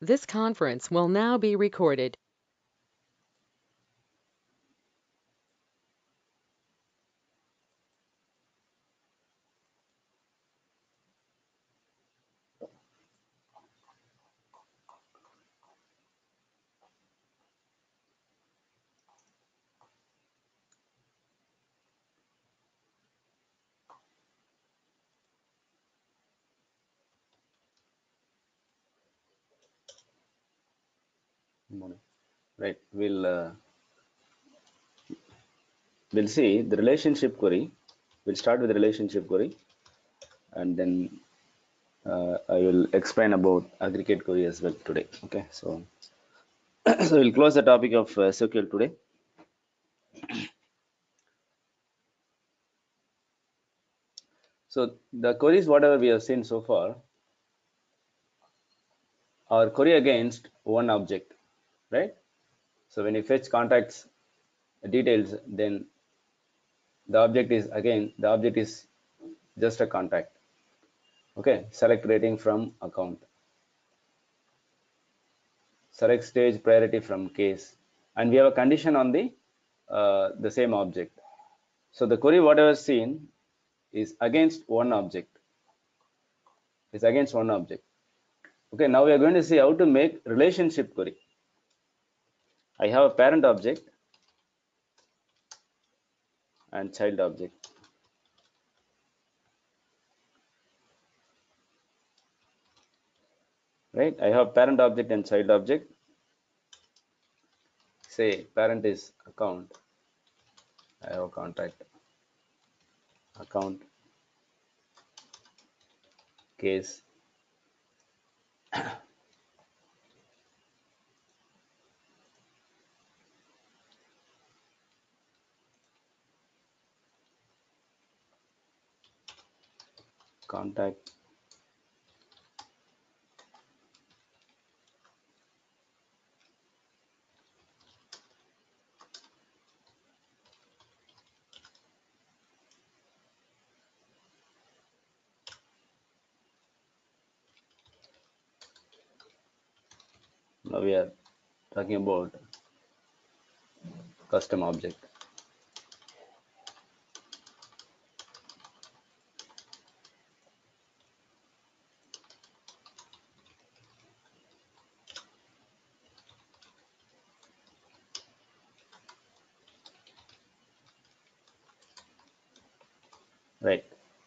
This conference will now be recorded. Morning. Right. We'll see the relationship query. We'll start with the relationship query, and then I will explain about aggregate query as well today. Okay. So so we'll close the topic of SOQL today. So the queries whatever we have seen so far are query against one object, right? So when you fetch contacts details, then the object is just a contact. Okay. Select rating from account. Select stage priority from case, and we have a condition on the same object. So the query whatever seen is against one object. Okay, now we are going to see how to make relationship query. I have a parent object and child object. Right, I have parent object and child object. Say parent is account. I have contact account case contact. Now we are talking about custom object. Right.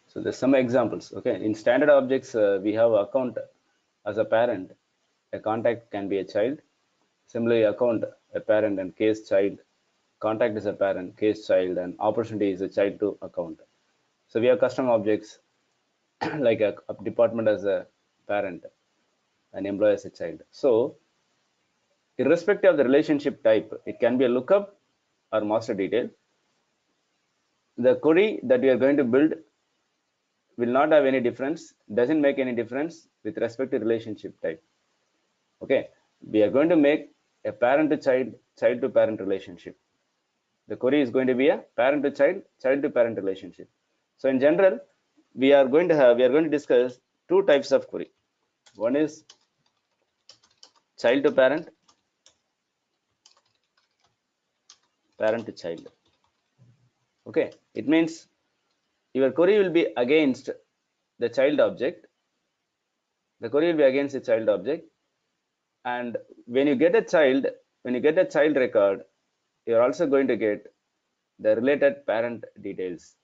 So there's some examples. Okay. In standard objects, we have account as a parent. A contact can be a child. Similarly, account a parent and case child. Contact is a parent, case child, and opportunity is a child to account. So we have custom objects like a department as a parent, an employee as a child. So irrespective of the relationship type, it can be a lookup or master detail. The query that we are going to build will not have any difference, doesn't make any difference with respect to relationship type. Okay, we are going to make a parent to child, child to parent relationship. The query is going to be a parent to child, child to parent relationship. So in general, we are going to discuss two types of query. One is child to parent, parent to child. Okay, it means your query will be against the child object. The query will be against the child object, and when you get a child, record, you're also going to get the related parent details.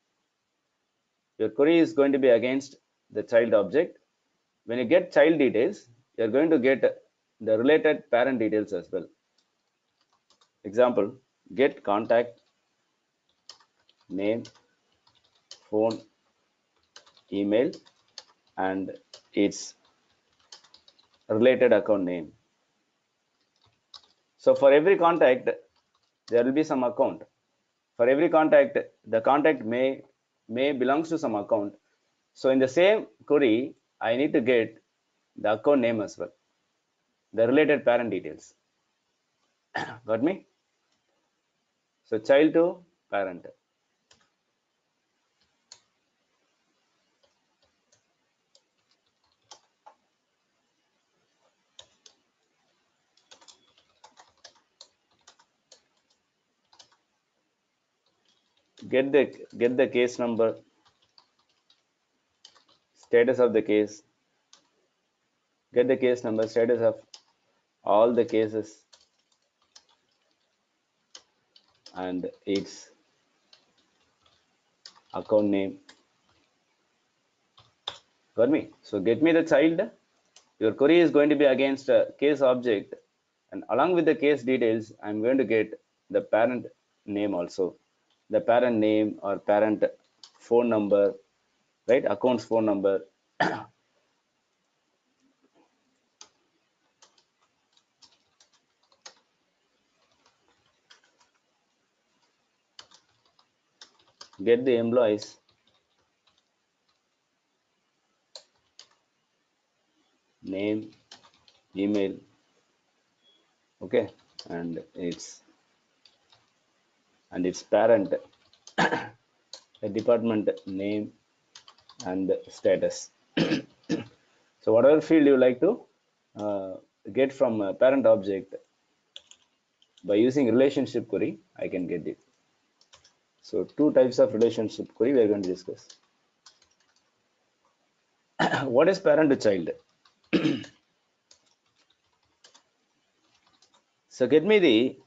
Your query is going to be against the child object. When you get child details, you're going to get the related parent details as well. Example, get contact name, phone, email, and its related account name. So for every contact, there will be some account. For every contact, the contact may belongs to some account. So in the same query, I need to get the account name as well, the related parent details. Got me? So child to parent. get the case number, status of the case, get the case number, status of all the cases, and its account name. Got me? So get me the child. Your query is going to be against a case object, and along with the case details, I'm going to get the parent name also, the parent name or parent phone number, right? Accounts phone number. Get the employees name, email, okay, and its parent, the department name and status. So whatever field you like to uh, get from a parent object by using relationship query, I can get it. So two types of relationship query we are going to discuss. What is parent to child? So get me the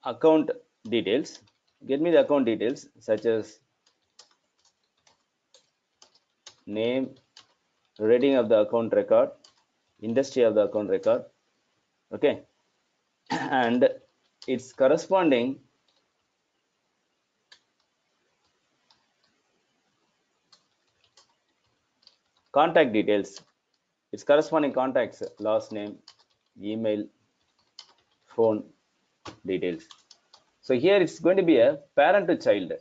account details. Get me the account details such as name, rating of the account record, industry of the account record, okay, and its corresponding contact details, its corresponding contacts, last name, email, phone details. So here it's going to be a parent to child.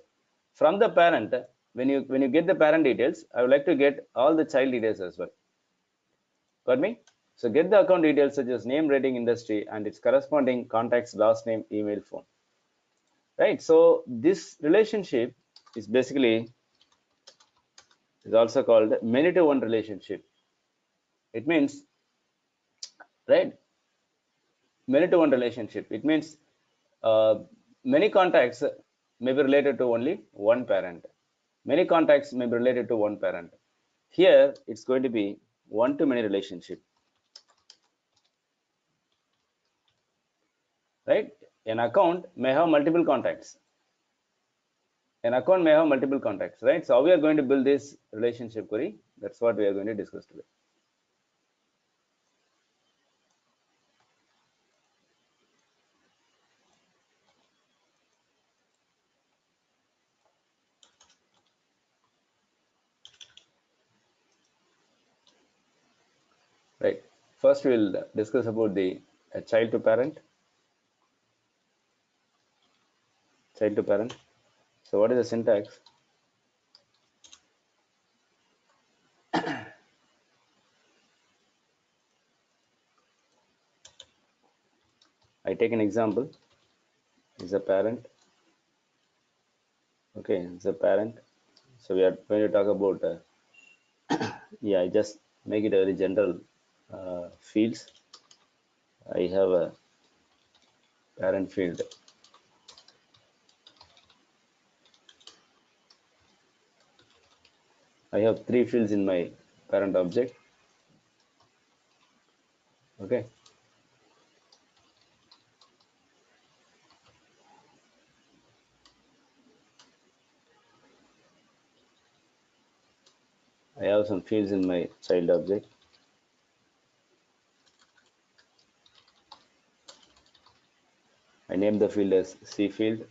From the parent, when you get the parent details, I would like to get all the child details as well. Got me? So get the account details such as name, rating, industry, and its corresponding contacts, last name, email, phone. Right. So this relationship is basically is also called many to one relationship. It means, right, many to one relationship. It means uh, many contacts may be related to only one parent. Many contacts may be related to one parent. Here, it's going to be one to many relationship, right? An account may have multiple contacts. An account may have multiple contacts, right? So how we are going to build this relationship query? That's what we are going to discuss today. Right. First, we'll discuss about the child to parent. Child to parent. So what is the syntax? I take an example. Is a parent. Okay, it's a parent. So we are going to talk about. Yeah, I just make it a very general fields. I have a parent field. I have three fields in my parent object. Okay. I have some fields in my child object. I name the field as C field.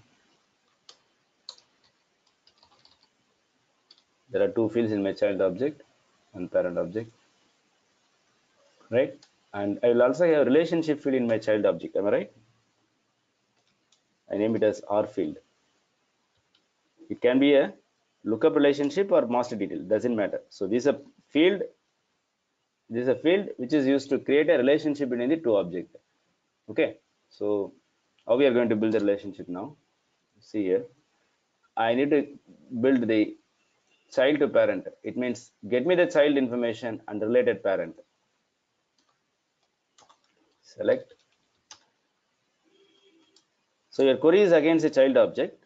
There are two fields in my child object and parent object, right? And I will also have relationship field in my child object. Am I right? I name it as R field. It can be a lookup relationship or master detail, doesn't matter. So this is a field. This is a field which is used to create a relationship between the two objects. Okay. So how we are going to build the relationship now? See here. I need to build the child to parent. It means get me the child information and related parent. Select. So your query is against a child object.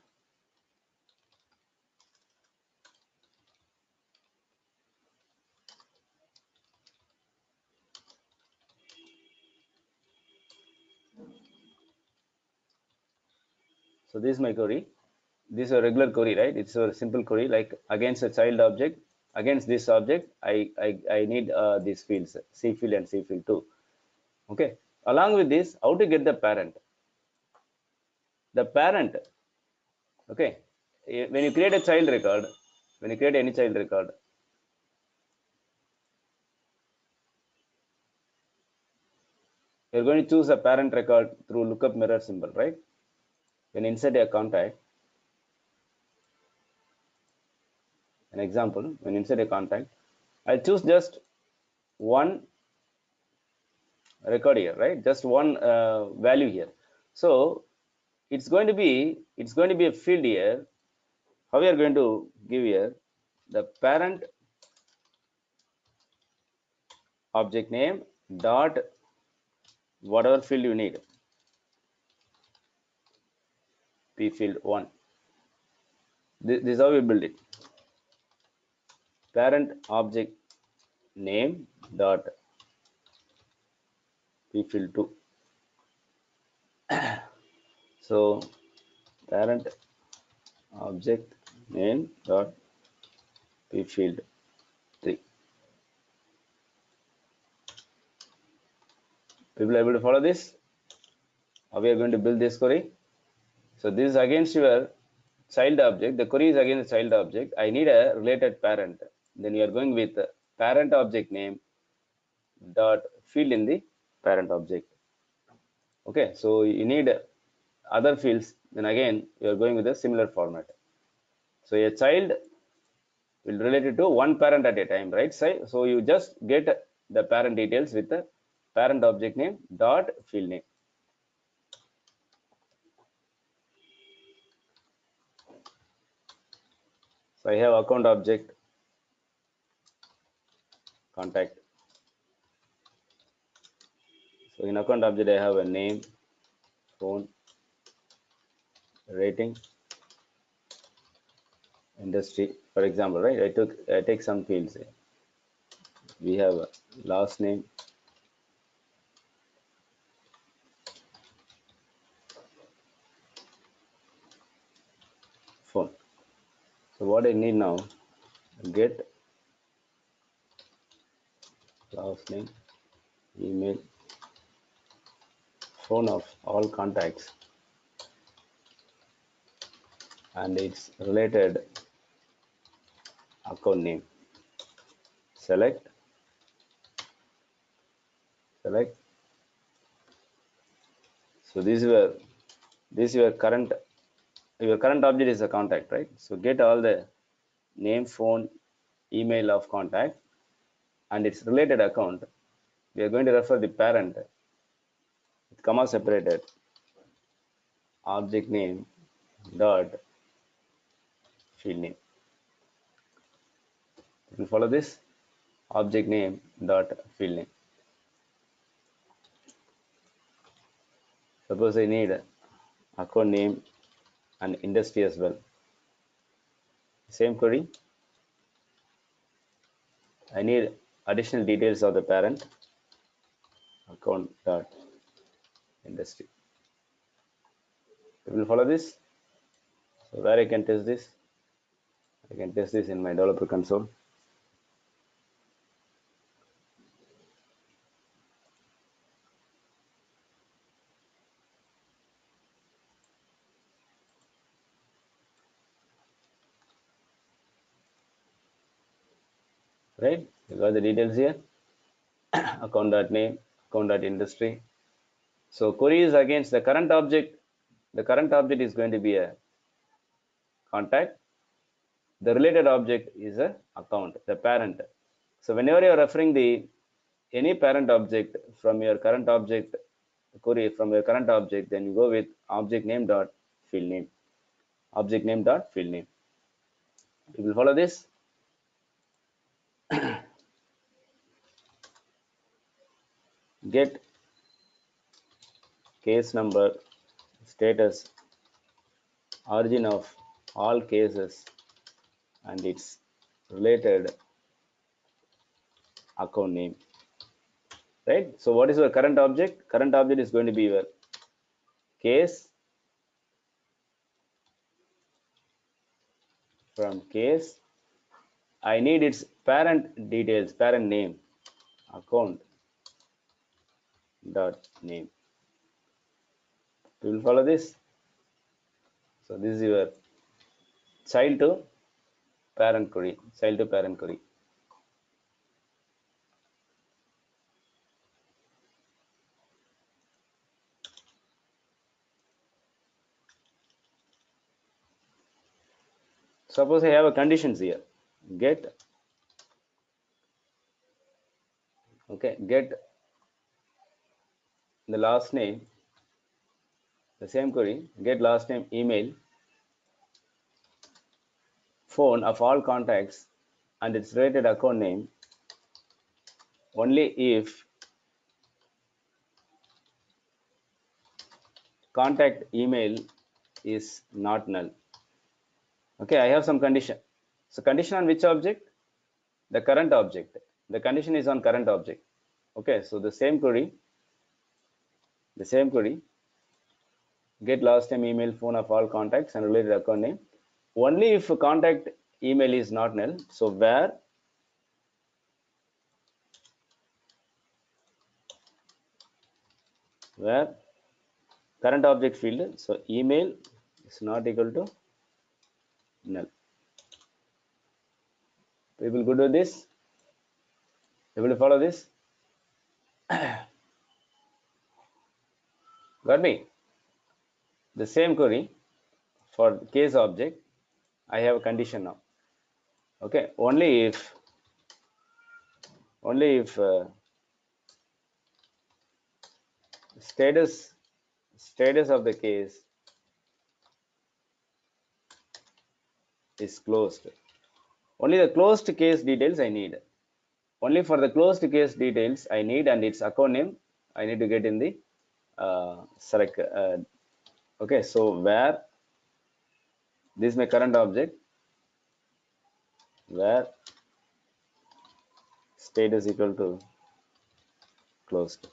So this is my query. This is a regular query, right? It's a simple query, like against a child object, against this object, I need these fields, C field and C field too. Okay. Along with this, how to get the parent? The parent, okay. When you create a child record, when you create any child record, you're going to choose a parent record through lookup mirror symbol, right? When you insert a contact, an example, when you insert a contact, I'll choose just one record here, right? Just one value here. So it's going to be a field here. How we are going to give here the parent object name dot whatever field you need, p field 1. This is how we build it. Parent object name dot p field 2. So parent object name dot p field 3. People are able to follow this? How we are going to build this query? So this is against your child object. The query is against the child object. I need a related parent. Then you are going with parent object name dot field in the parent object. Okay, so you need other fields. Then again, you are going with a similar format. So a child will relate it to one parent at a time, right? So you just get the parent details with the parent object name dot field name. So I have account object contact. So in account object, I have a name, phone, rating, industry. For example, right? I take some fields here. We have a last name, phone. So what I need now, get last name, email, phone of all contacts, and its related account name. Select. So this is your current object is a contact, right? So get all the name, phone, email of contact and its related account. We are going to refer the parent with comma separated object name dot field name. You can follow this object name dot field name. Suppose I need account name and industry as well. Same query. I need additional details of the parent account dot industry. You will follow this. So where I can test this? I can test this in my developer console. Right? You got the details here. Account.name, account.industry. So query is against the current object. The current object is going to be a contact. The related object is a account, the parent. So whenever you are referring the any parent object from your current object query from your current object, then you go with object name dot field name. Object name dot field name. You will follow this. Get case number, status, origin of all cases and its related account name, right? So what is your current object? Current object is going to be your case from case, I need its parent details, parent name, account dot name. You will follow this. So this is your child to parent query, child to parent query. Suppose I have a conditions here. Get, okay, get the last name, the same query, get last name, email, phone of all contacts and its related account name only if contact email is not null. Okay, I have some condition. So condition on which object? The current object. The condition is on current object. Okay, so the same query, get last name, email, phone of all contacts and related account name only if contact email is not null. So where current object field, so email is not equal to null. People good with this? Able to follow this? Got me? The same query for case object, I have a condition now. Okay, only if status of the case is closed. Only the closed case details I need. Only for the closed case details I need and its account name I need to get in the select. Okay, so where this is my current object, where status equal to closed.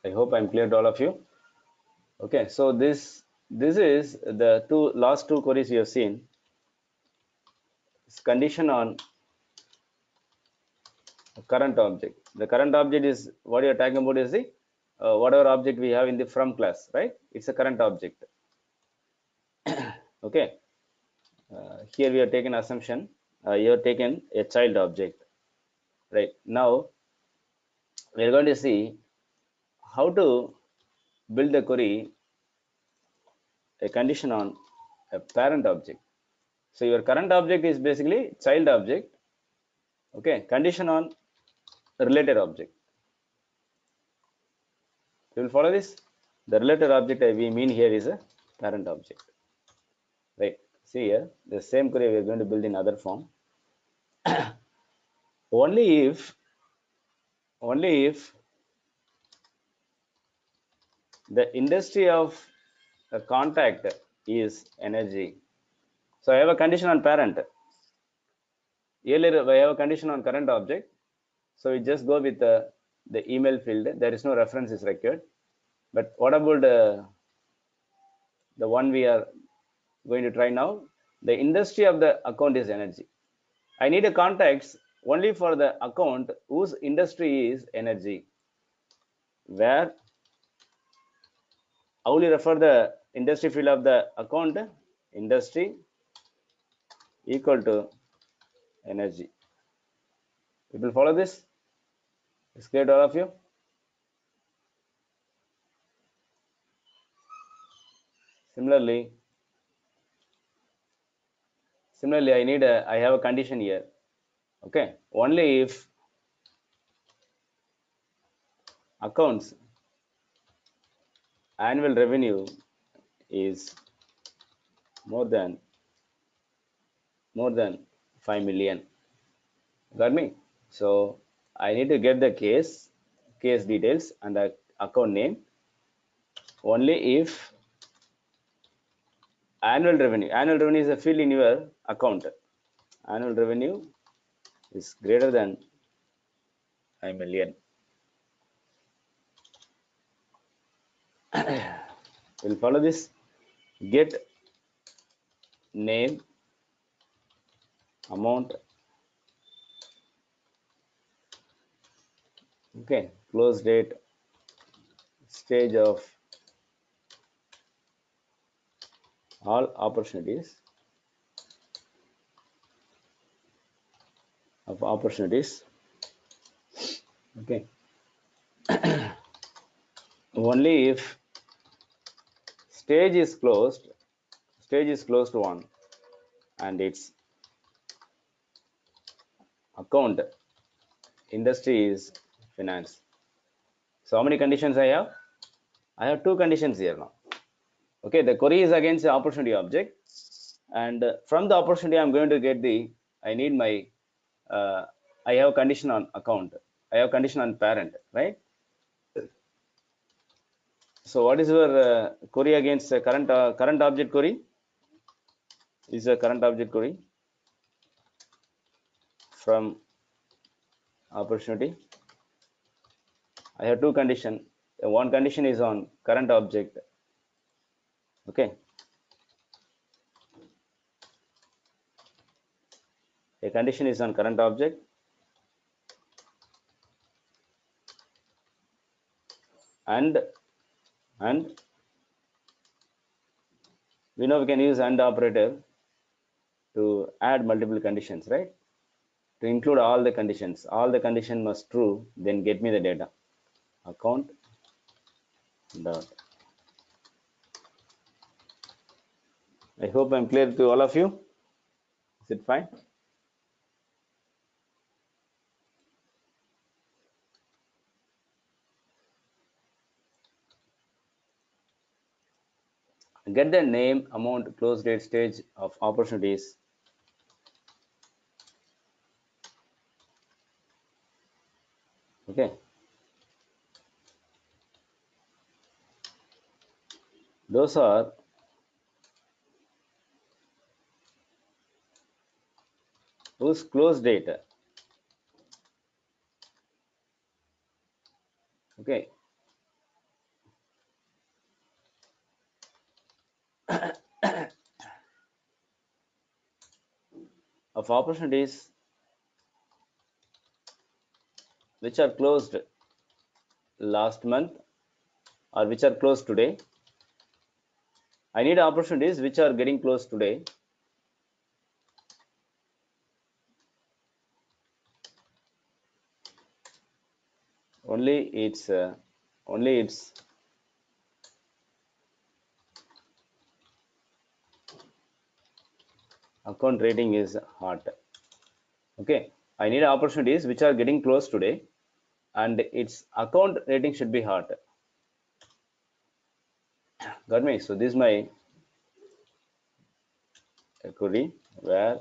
I hope I'm clear to all of you. Okay, so this is the last two queries you have seen. It's condition on current object. The current object is what you're talking about is the whatever object we have in the from class, right? It's a current object. Okay. Here we are taking assumption. You have taken a child object, right? Now we are going to see how to build a query, a condition on a parent object. So your current object is basically child object. Okay, condition on related object. You will follow this. The related object we mean here is a parent object, right? See here, the same query we are going to build in other form. only if the industry of a contact is energy. So I have a condition on parent. Earlier I have a condition on current object. So we just go with the email field. There is no reference is required. But what about the one we are going to try now? The industry of the account is energy. I need a context only for the account whose industry is energy, where I will refer the industry field of the account, industry equal to energy. People follow this? It's clear to all of you? Similarly, I have a condition here. Okay, only if accounts annual revenue is more than 5 million. Got me? So I need to get the case details and the account name only if annual revenue is a field in your account. Annual revenue is greater than 5 million. We'll follow this. Get name, amount, okay, close date, stage of all opportunities okay, only if stage is closed one, and its account industry is finance. So how many conditions I have? I have two conditions here now. Okay, the query is against the opportunity object, and from the opportunity I'm going to get the, I need my, I have condition on account, I have condition on parent, right? So what is your query against current object query? Is a current object query from opportunity. I have two condition. One condition is on current object. Okay. A condition is on current object, and we know we can use AND operator to add multiple conditions, right? To include all the conditions. All the condition must true, then get me the data. Account dot. I hope I'm clear to all of you. Is it fine? Get the name, amount, close date, stage of opportunities. Okay. Those are whose close date. Okay. Of opportunities which are closed last month or which are closed today. I need opportunities which are getting closed today. Only its account rating is hot. Okay, I need opportunities which are getting closed today, and its account rating should be hot. Got me? So this is my query where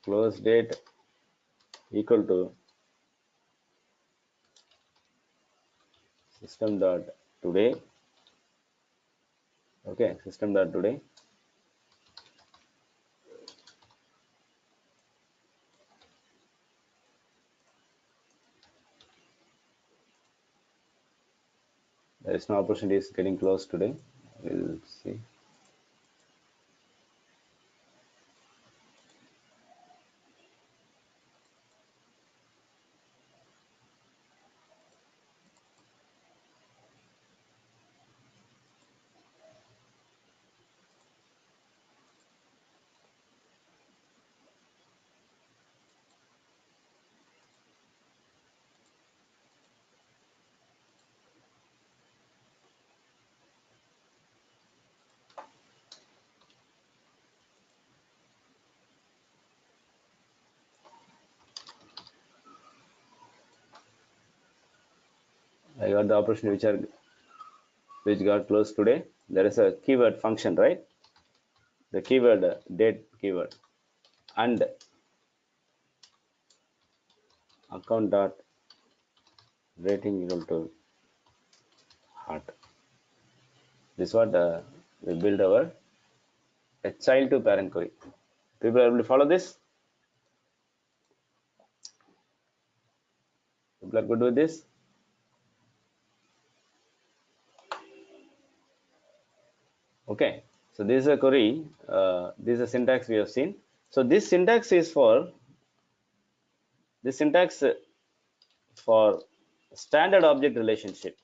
close date equal to system dot today. Okay, system dot today. There is no opportunities getting closed today. We'll see. I got the opportunity which got closed today. There is a keyword function, right? The keyword date keyword, and account dot rating equal to hot. This is what we build our a child to parent query. People are able to follow this? People are good with this? Okay, so this is a query. This is a syntax we have seen. So this syntax is for this syntax for standard object relationship.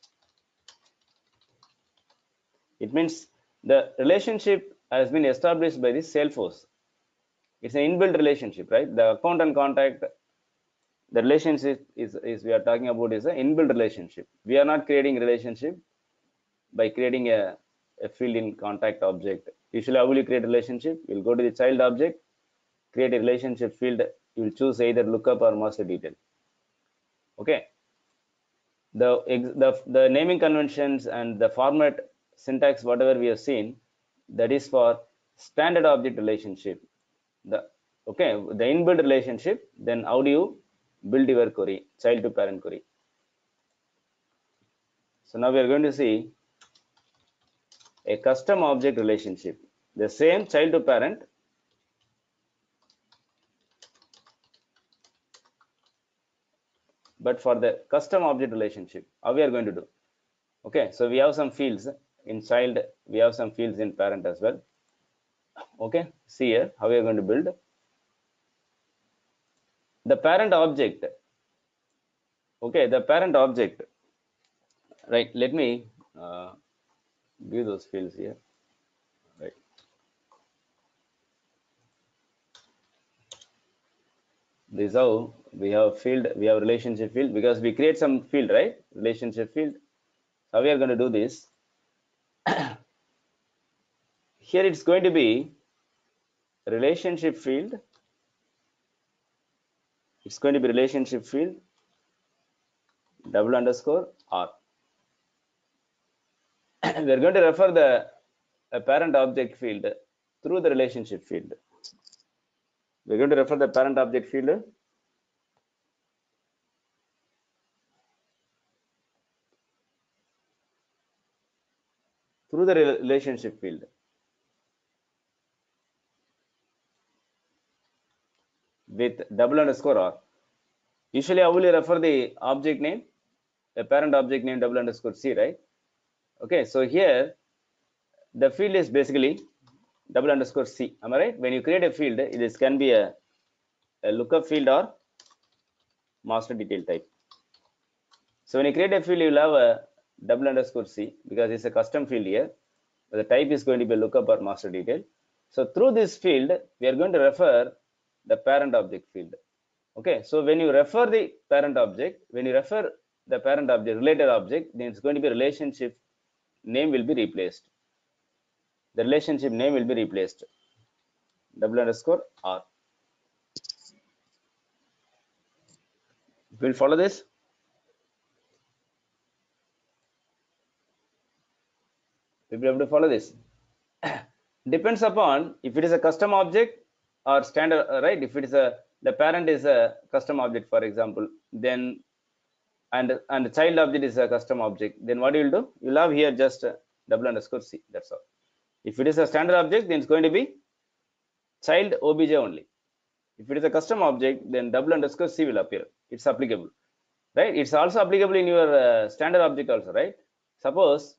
It means the relationship has been established by the Salesforce. It's an inbuilt relationship, right? The account and contact, the relationship is we are talking about is an inbuilt relationship. We are not creating relationship by creating a field in contact object. Usually, how will you create a relationship? You'll go to the child object, create a relationship field. You'll choose either lookup or master detail. Okay. The naming conventions and the format syntax, whatever we have seen, that is for standard object relationship. The okay, the inbuilt relationship. Then how do you build your query, child to parent query? So now we are going to see a custom object relationship. The same child to parent, but for the custom object relationship, how we are going to do? Okay, so we have some fields in child, we have some fields in parent as well. Okay, see here how we are going to build the parent object. Okay, the parent object, right? Let me give those fields here, right? This is how we have field, we have relationship field because we create some field, right? Relationship field. How we are going to do this? Here it's going to be relationship field. It's going to be relationship field double underscore R. We are going to refer the parent object field through the relationship field. We're going to refer the parent object field through the relationship field with double underscore R. Usually I will refer the object name, a parent object name double underscore C, right? Okay, so here the field is basically double underscore C. Am I right? When you create a field, this can be a lookup field or master detail type. So when you create a field, you will have a double underscore C because it's a custom field here. The type is going to be a lookup or master detail. So through this field, we are going to refer the parent object field. Okay, so when you refer the parent object, when you refer the parent object, related object, then it's going to be relationship name will be replaced. The relationship name will be replaced. Double underscore R. We'll follow this. We'll be able to follow this. Depends upon if it is a custom object or standard, right? If it is a the parent is a custom object, for example, then and the child object is a custom object, then what you will do? You'll have here just double underscore C. That's all. If it is a standard object, then it's going to be child obj only. If it is a custom object, then double underscore C will appear. It's applicable, right? It's also applicable in your standard object also, right? Suppose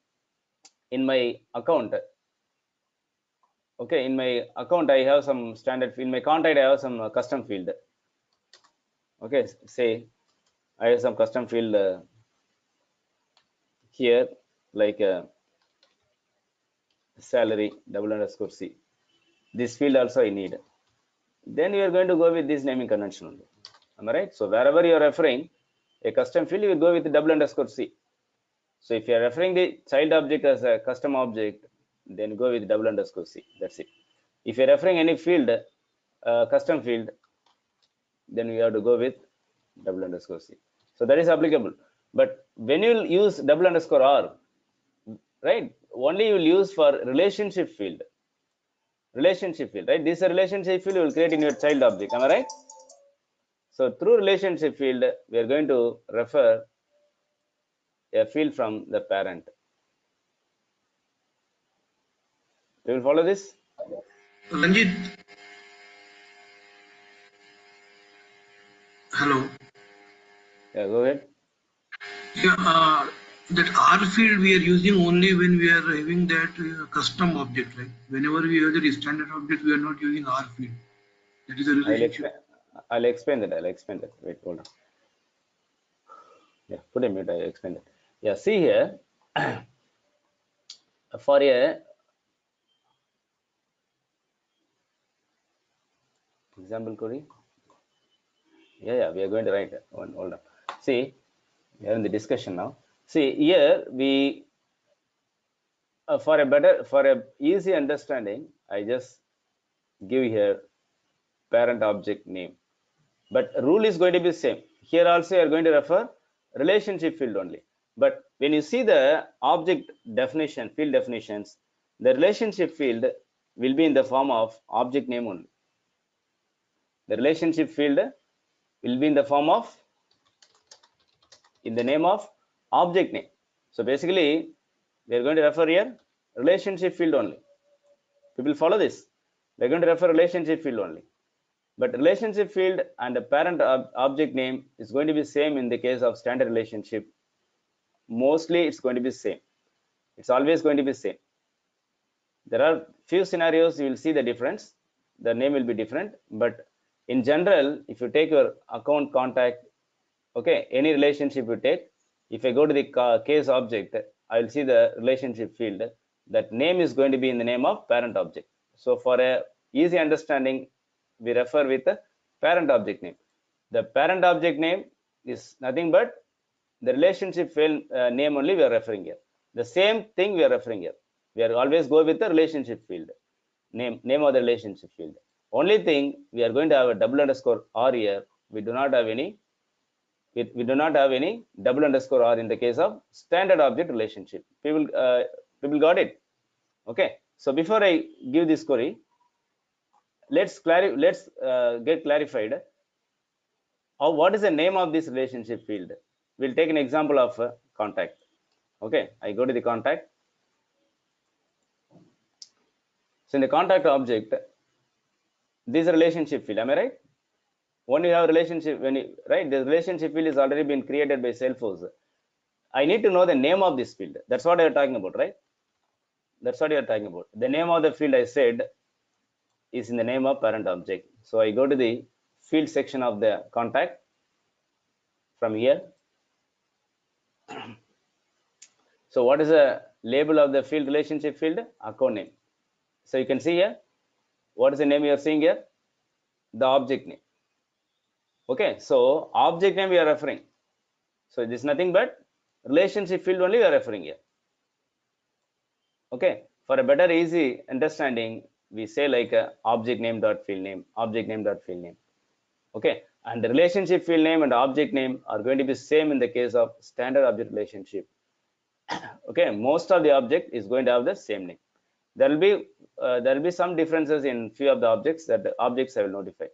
in my account, okay, in my account I have some standard field. In my contact I have some custom field. Okay, say I have some custom field here, like salary double underscore C. This field also I need. Then you are going to go with this naming convention only. Am I right? So wherever you are referring a custom field, you will go with double underscore C. So if you are referring the child object as a custom object, then go with double underscore C. That's it. If you are referring any field, custom field, then we have to go with double underscore C. So that is applicable. But when you use double underscore R, right, only you will use for relationship field. Relationship field, right? This is a relationship field you will create in your child object. Am I right? So through relationship field, we are going to refer a field from the parent. You will follow this? Ranjit, hello. Yeah, go ahead. Yeah, That R field we are using only when we are having that custom object, right? Whenever we have the standard object, we are not using R field. That is a I'll relationship. explain. I'll explain that. I'll explain that. Wait, hold on. Yeah, put a mute. I explain that. Yeah, see here for a example query. Yeah, we are going to write one. Hold on. See, we are in the discussion now. See here we for a easy understanding, I just give here parent object name. But rule is going to be same. Here also you are going to refer relationship field only. But when you see the object definition, field definitions, the relationship field will be in the form of object name only. The relationship field will be in the name of object name. So basically, we are going to refer here relationship field only. People follow this. We are going to refer relationship field only. But relationship field and the parent object name is going to be same in the case of standard relationship. Mostly it's going to be same. It's always going to be same. There are few scenarios you will see the difference. The name will be different. But in general, if you take your account contact, okay, any relationship you take, if I go to the case object, I will see the relationship field. That name is going to be in the name of parent object. So for a easy understanding, we refer with the parent object name. The parent object name is nothing but the relationship field name only we are referring here. The same thing we are referring here. We are always go with the relationship field name of the relationship field. Only thing we are going to have a double underscore R here. We do not have any double underscore R in the case of standard object relationship. People got it? Okay. So before I give this query, let's get clarified. What is the name of this relationship field? We'll take an example of contact. Okay, I go to the contact. So in the contact object, this is a relationship field. Am I right? When you have a relationship, right, the relationship field is already been created by Salesforce. I need to know the name of this field. That's what you're talking about, right? That's what you're talking about. The name of the field I said is in the name of parent object. So I go to the field section of the contact from here. So what is the label of the field relationship field? Account name. So you can see here, what is the name you are seeing here? The object name. Okay, so object name we are referring. So this is nothing but relationship field only we are referring here. Okay, for a better easy understanding, we say like object name dot field name, object name dot field name. Okay, and the relationship field name and object name are going to be same in the case of standard object relationship. Okay, most of the object is going to have the same name. There will be some differences in few of the objects that the objects I will notify.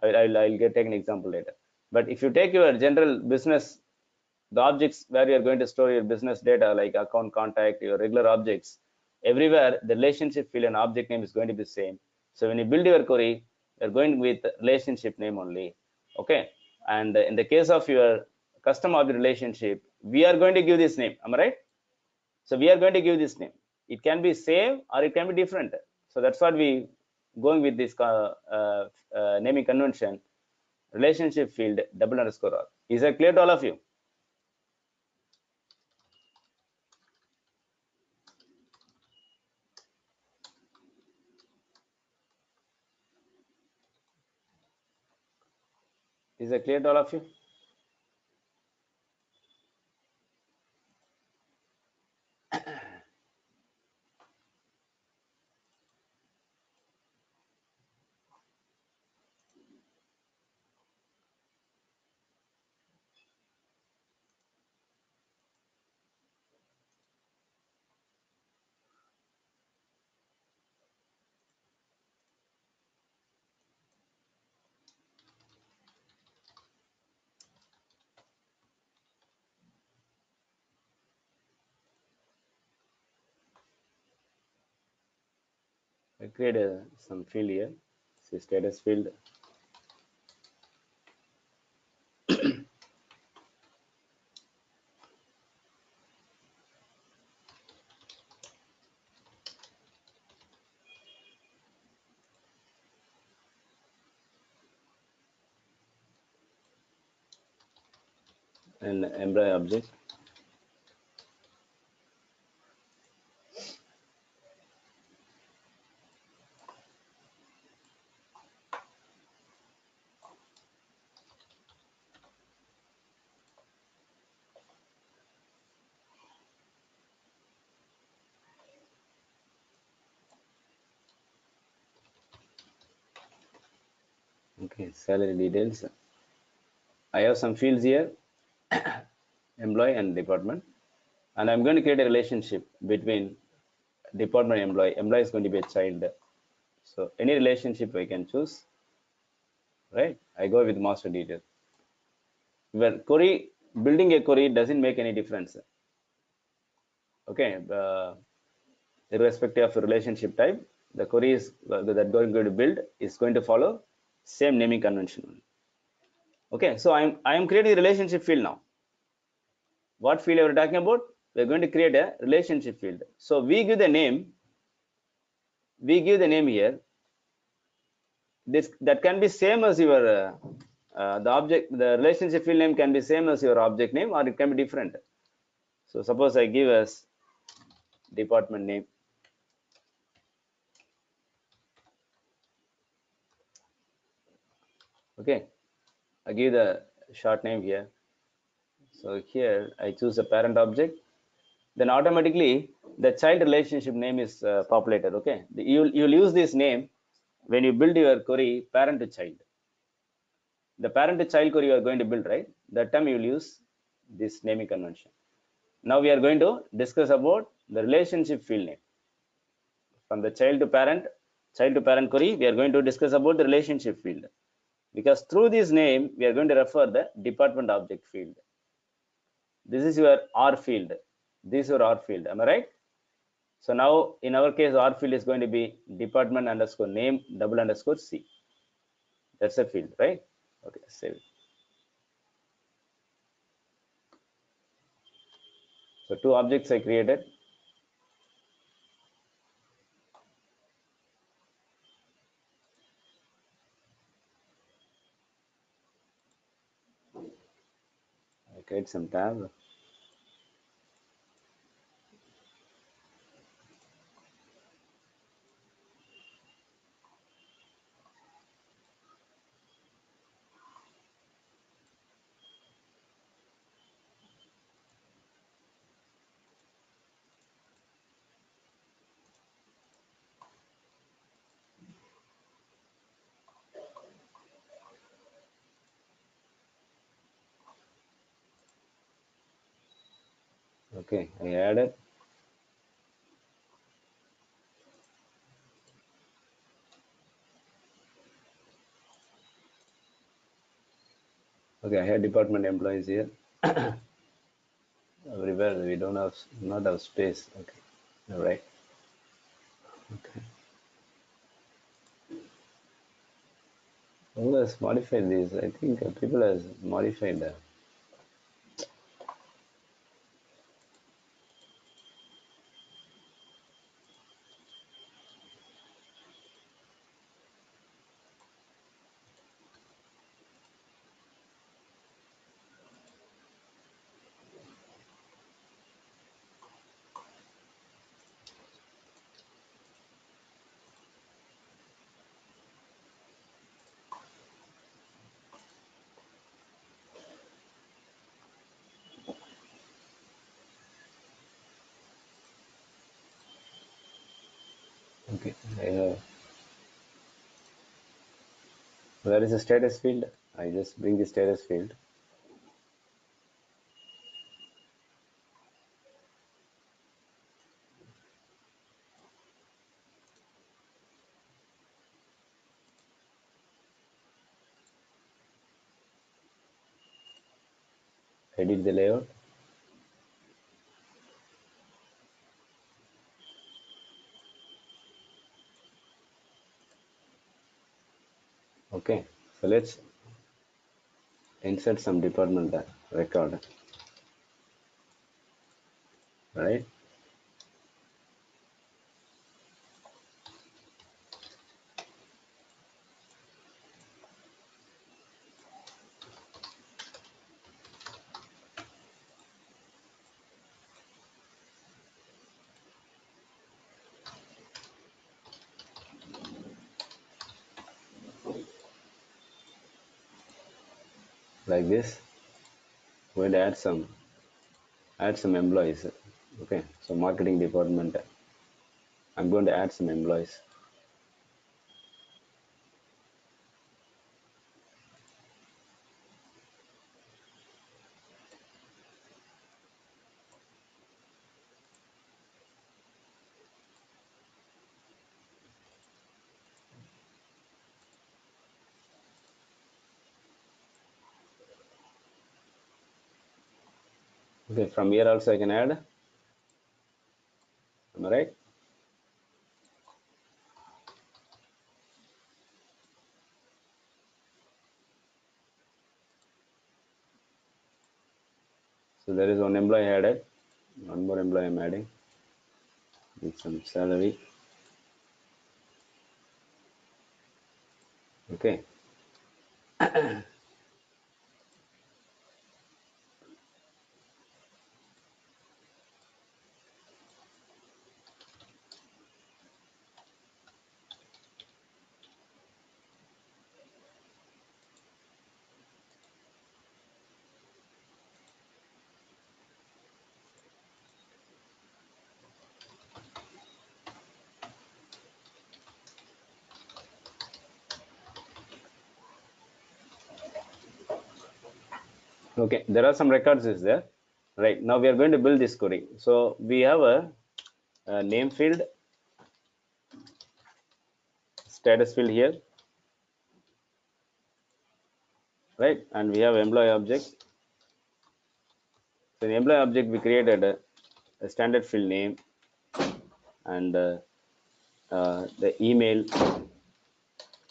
I'll take an example later. But if you take your general business, the objects where you're going to store your business data like account contact, your regular objects, everywhere the relationship field and object name is going to be same. So when you build your query, you're going with relationship name only. Okay, and in the case of your custom object relationship, we are going to give this name. Am I right? So we are going to give this name. It can be same or it can be different. So that's what we going with this naming convention. Relationship field double underscore R. Is that clear to all of you? Is that clear to all of you? I create some field here. See status field. an employee object. Okay, salary details. I have some fields here, employee and department, and I'm going to create a relationship between department and employee. Employee is going to be a child. So any relationship I can choose, right? I go with master detail. Where query, building a query doesn't make any difference. Okay, irrespective of relationship type, the query is that going to build is going to follow same naming convention. Okay, so I am creating a relationship field now. What field are we talking about? We're going to create a relationship field. So we give the name. We give the name here. This that can be same as your the object. The relationship field name can be same as your object name, or it can be different. So suppose I give us department name. Okay, I give the short name here. So here I choose a parent object. Then automatically the child relationship name is populated. Okay, you'll use this name when you build your query parent to child. The parent to child query you are going to build, right? That time you will use this naming convention. Now we are going to discuss about the relationship field name. From the child to parent query, we are going to discuss about the relationship field. Because through this name, we are going to refer the department object field. This is your R field. This is your R field. Am I right? So now in our case, R field is going to be department underscore name double underscore C. That's a field, right? Okay, save it. So two objects I created. I create some tab. Okay, I added. Okay, I have department employees here. Everywhere we don't have not have space. Okay, all right. Okay. Who has modified this? I think people has modified that. Okay, where is the status field? I just bring the status field. Edit the layout. Okay, so let's insert some department record. Right. like this. Going to add some employees. Okay, so marketing department, I'm going to add some employees. Okay, from here also I can add. Am I right? So there is one employee added. One more employee I'm adding with some salary. Okay. Okay, there are some records is there. Right, now we are going to build this query. So we have a name field, status field here, right? And we have employee object. So in the employee object, we created a standard field name and the email.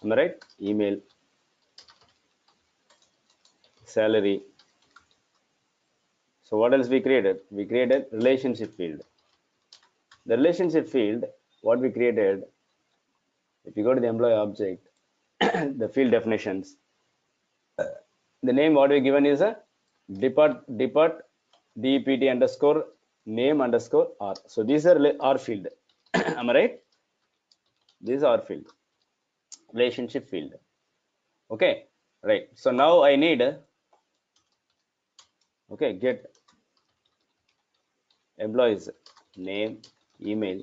Am I right? Email, salary. So what else we created? We created relationship field. The relationship field, what we created, if you go to the employee object, the field definitions, the name what we given is a depart dept underscore name underscore r. So these are r field. Am I right? This is r field, relationship field. Okay, right. So now I need okay, get employees name, email,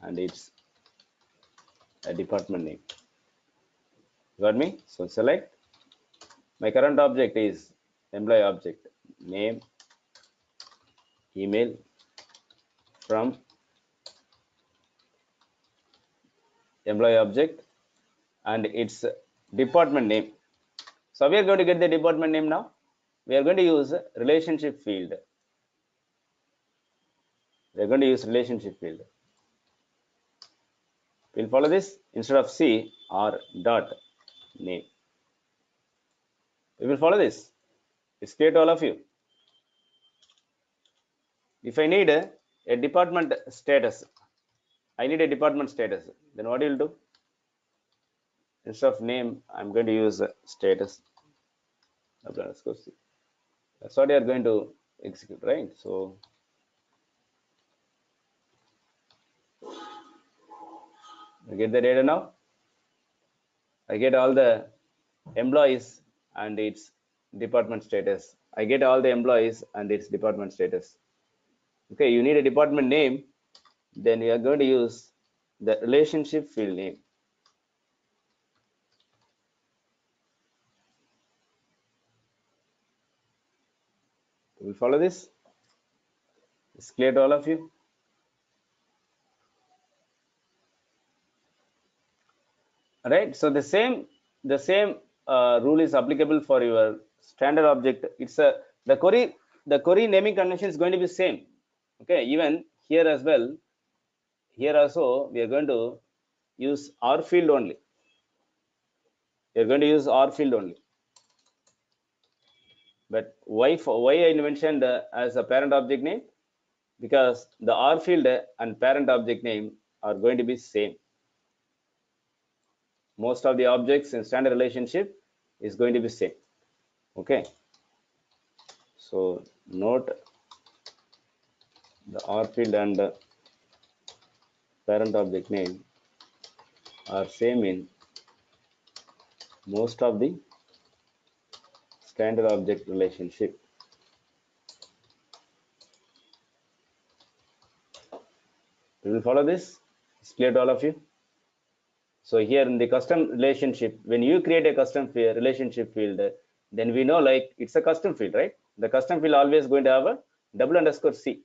and it's a department name. Got me? So select my current object is employee object name, email from employee object and its department name. So we are going to get the department name now. We are going to use relationship field. We are going to use relationship field. We'll follow this instead of C or dot name. We will follow this. It's clear to all of you. If I need a department status, I need a department status. Then what you'll do? Instead of name, I'm going to use status. That's what you are going to execute, right? So I get the data now. I get all the employees and its department status. I get all the employees and its department status. Okay, you need a department name, then you are going to use the relationship field name. Will follow this? It's clear to all of you? Right. So the same rule is applicable for your standard object. It's a the query naming convention is going to be same. Okay. Even here as well. Here also we are going to use R field only. We are going to use R field only. But why I mentioned as a parent object name? Because the R field and parent object name are going to be same. Most of the objects in standard relationship is going to be same. Okay. So note the R field and the parent object name are same in most of the standard object relationship. We will follow this. It's clear to all of you. So here in the custom relationship, when you create a custom relationship field, then we know like it's a custom field, right? The custom field always going to have a _C.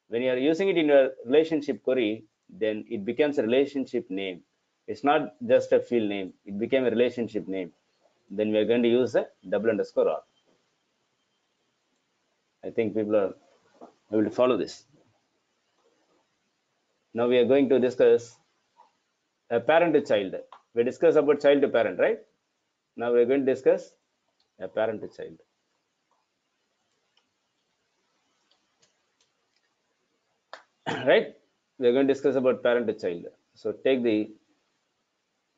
When you are using it in your relationship query, then it becomes a relationship name. It's not just a field name. It became a relationship name. Then we are going to use a _R. I think people are able to follow this. Now we are going to discuss a parent to child. We discussed about child to parent, right? Now we are going to discuss a parent to child. Right? We are going to discuss about parent to child. So take the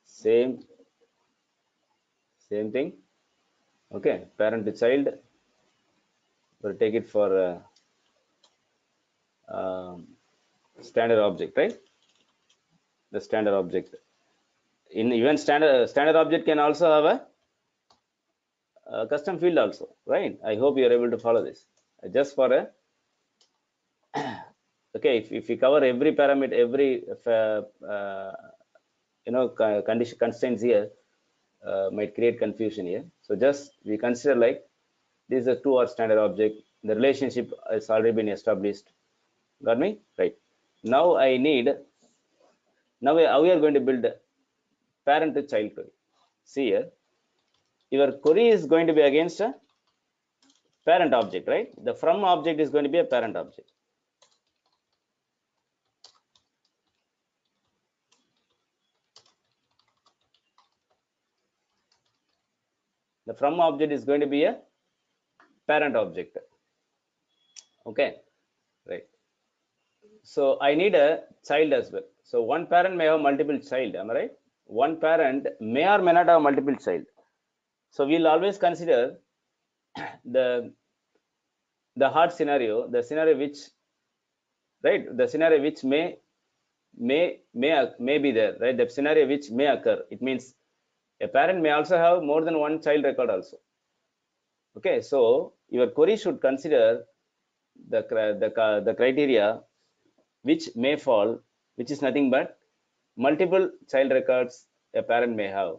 same thing. Okay, parent to child. We'll take it for standard object, right? The standard object. In even standard object can also have a custom field also, right? I hope you are able to follow this. Just for a okay, if we cover every parameter, every condition constraints here, might create confusion here. So just we consider like this is a 2 or standard object. The relationship has already been established. Got me? Right. Now I need. Now how we are going to build parent to child query. See here, your query is going to be against a parent object, right? The from object is going to be a parent object. The from object is going to be a parent object. Okay, right. So I need a child as well. So one parent may have multiple child. Am I right? One parent may or may not have multiple child. So we'll always consider the hard scenario, the scenario which, right, the scenario which may be there, right? The scenario which may occur. It means a parent may also have more than one child record also. Okay, so your query should consider the criteria which may fall, which is nothing but multiple child records a parent may have.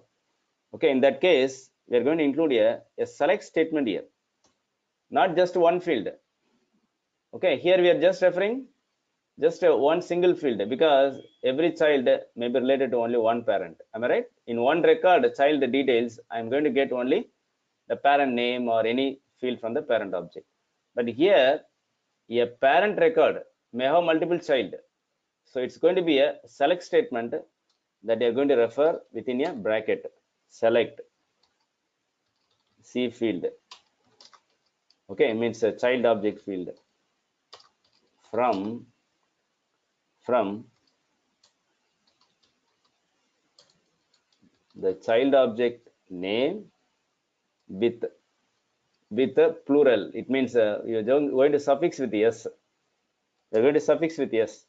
Okay, in that case, we are going to include a select statement here, not just one field. Okay, here we are just referring just one single field because every child may be related to only one parent. Am I right? In one record, child details, I'm going to get only the parent name or any field from the parent object. But here, a parent record may have multiple child. So it's going to be a select statement that you're going to refer within a bracket. Select C field. Okay, means a child object field from the child object name with a plural. It means you're going to suffix with s. You're going to suffix with s.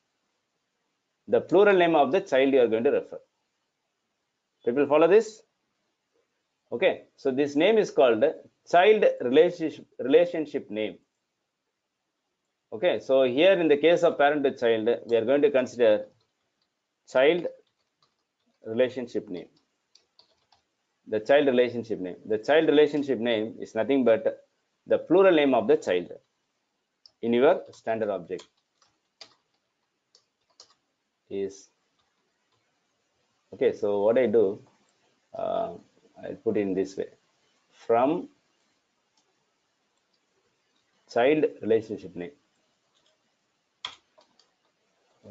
The plural name of the child you are going to refer. People follow this? Okay, so this name is called child relationship name. Okay, so here in the case of parent to child, we are going to consider child relationship name. The child relationship name. The child relationship name is nothing but the plural name of the child in your standard object is. Okay, so what I do, I put in this way: from child relationship name.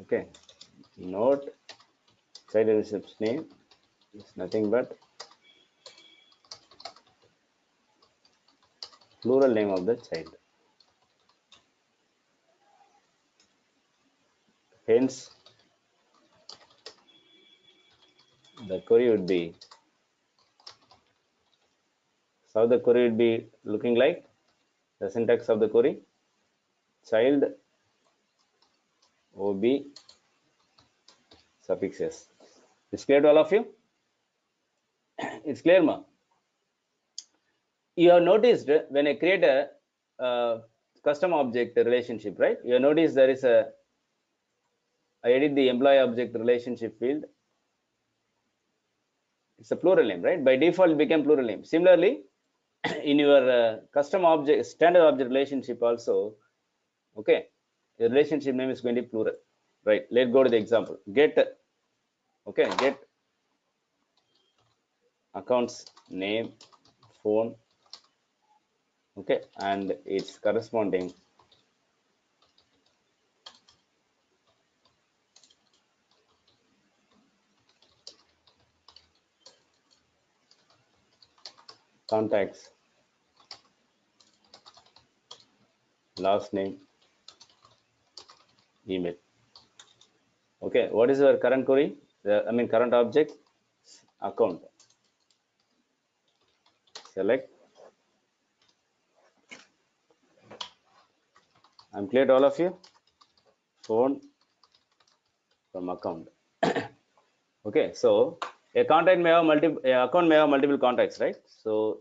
Okay, note child relationship name is nothing but plural name of the child. Hence, the query would be, so the query would be looking like the syntax of the query: child ob suffix s. It's clear to all of you? It's clear, ma? you have noticed when I create a custom object relationship, right? You have noticed there is a, I edit the employee object relationship field. It's a plural name, right? By default, it became plural name. Similarly, in your custom object, standard object relationship also, okay, the relationship name is going to be plural, right? Let's go to the example. Get, okay, get accounts name, phone, okay, and its corresponding contacts, last name, email. Okay, what is your current query? Current object, account. Select. I'm clear to all of you. Phone from account. Okay, so a contact may have multiple, account may have multiple contacts, right? So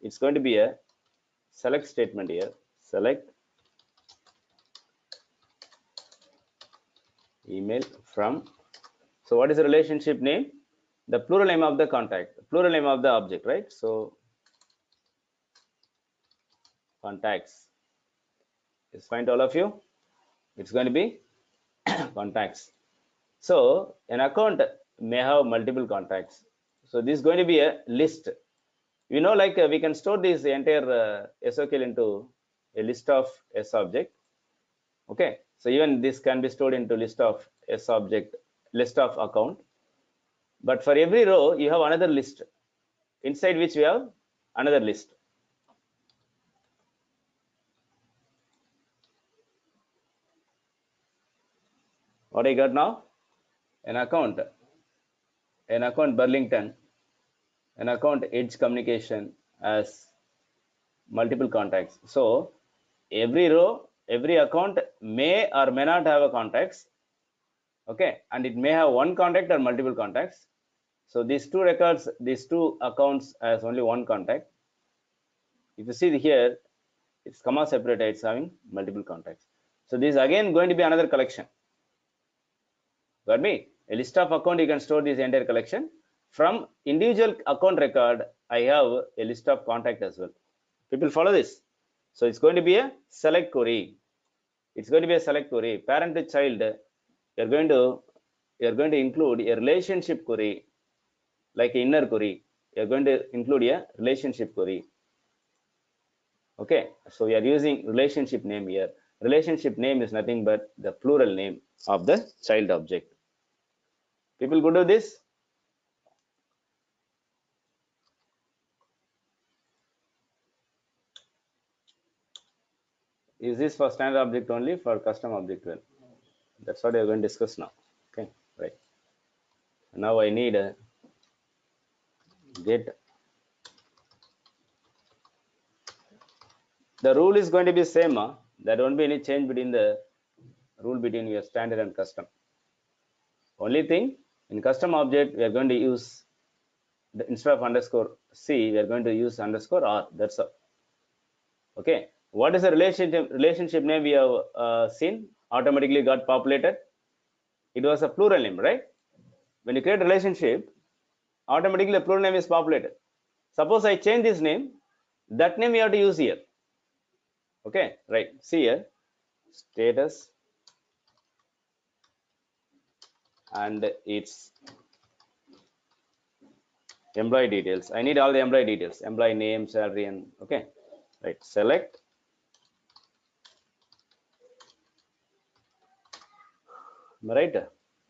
it's going to be a select statement here. Select email from. So what is the relationship name? The plural name of the contact, plural name of the object, right? So contacts is fine to all of you. It's going to be contacts. So an account may have multiple contacts. So this is going to be a list. You know, like we can store this entire SOQL into a list of S object. Okay, so even this can be stored into list of S object, list of account. But for every row, you have another list inside which we have another list. What I got now? An account Burlington, an account Edge Communication as multiple contacts. So every row, every account may or may not have a contacts. Okay, and it may have one contact or multiple contacts. So these two records, these two accounts has only one contact. If you see here, it's comma separated, it's having multiple contacts. So this is again going to be another collection. Got me? A list of account, you can store this entire collection. From individual account record, I have a list of contact as well. People follow this. So it's going to be a select query. It's going to be a select query. Parent to child, you're going to include a relationship query, like inner query. You're going to include a relationship query. Okay, so we are using relationship name here. Relationship name is nothing but the plural name of the child object. People go to this. Is this for standard object only, for custom object? Well, that's what we are going to discuss now. Okay, right. Now I need a get. The rule is going to be same. There won't be any change between the rule between your standard and custom. Only thing, in custom object, we are going to use instead of underscore C, we are going to use underscore R. That's all. Okay. What is the relationship name we have seen? Automatically got populated. It was a plural name, right? When you create a relationship, automatically the plural name is populated. Suppose I change this name, that name you have to use here. Okay, right. See here, status and its employee details. I need all the employee details, employee name, salary, and okay, right. Select. Right,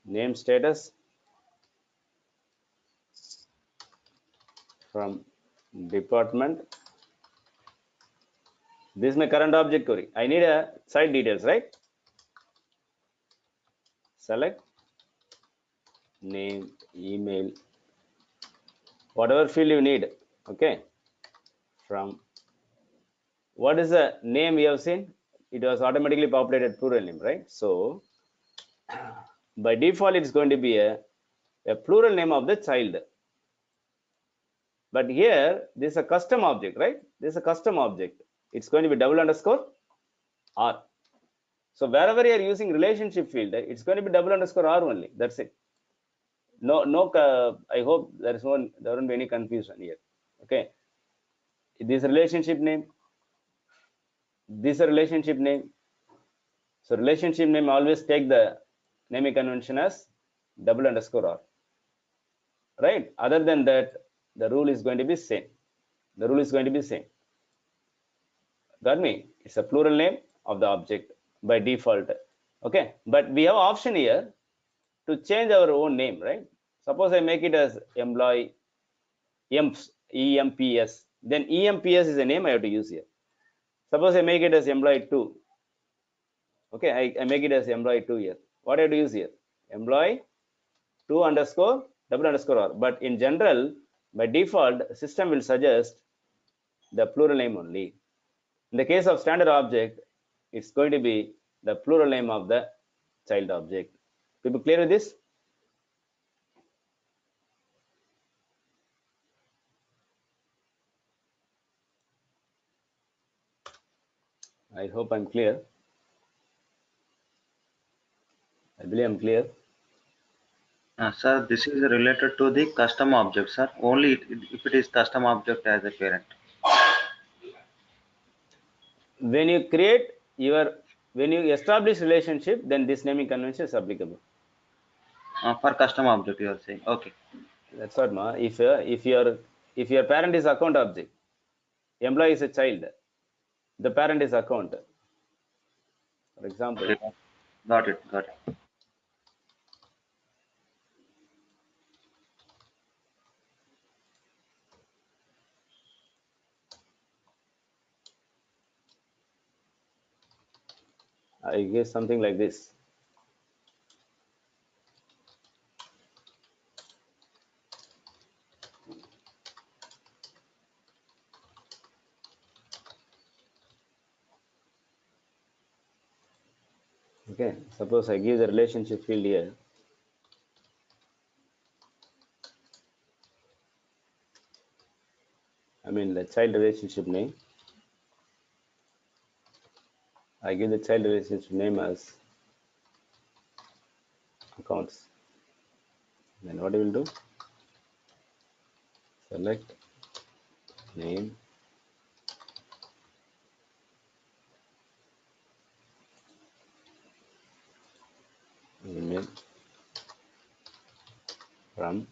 name, status from department. This is my current object query. I need a site details, right? Select name, email, whatever field you need. Okay, from what is the name we have seen? It was automatically populated plural name, right? So by default, it's going to be a plural name of the child. But here, this is a custom object, right? This is a custom object. It's going to be double underscore R. So wherever you are using relationship field, it's going to be double underscore R only. That's it. No. I hope there won't be any confusion here. Okay. This relationship name. This is a relationship name. So relationship name always take the naming convention as double underscore R. Right? Other than that, the rule is going to be same. The rule is going to be same. Got me? It's a plural name of the object by default. Okay, but we have option here to change our own name, right? Suppose I make it as employee EMPS, then EMPS is a name I have to use here. Suppose I make it as employee 2. Okay, I make it as employee 2 here. What I have to use here? Employee 2 underscore double underscore R. But in general, by default, system will suggest the plural name only. In the case of standard object, it's going to be the plural name of the child object. People clear with this? I hope I'm clear. I believe I'm clear. Sir, this is related to the custom object, sir. Only if it is custom object as a parent. When you establish relationship, then this naming convention is applicable. For custom object, you are saying. Okay. That's what, ma. If your parent is account object, employee is a child, the parent is account. For example, Okay. Got it. Got it. I give something like this. Okay, suppose I give the relationship field here. I mean the child relationship name. I give the child relationship name as accounts. Then what you will do? Select name. Email from.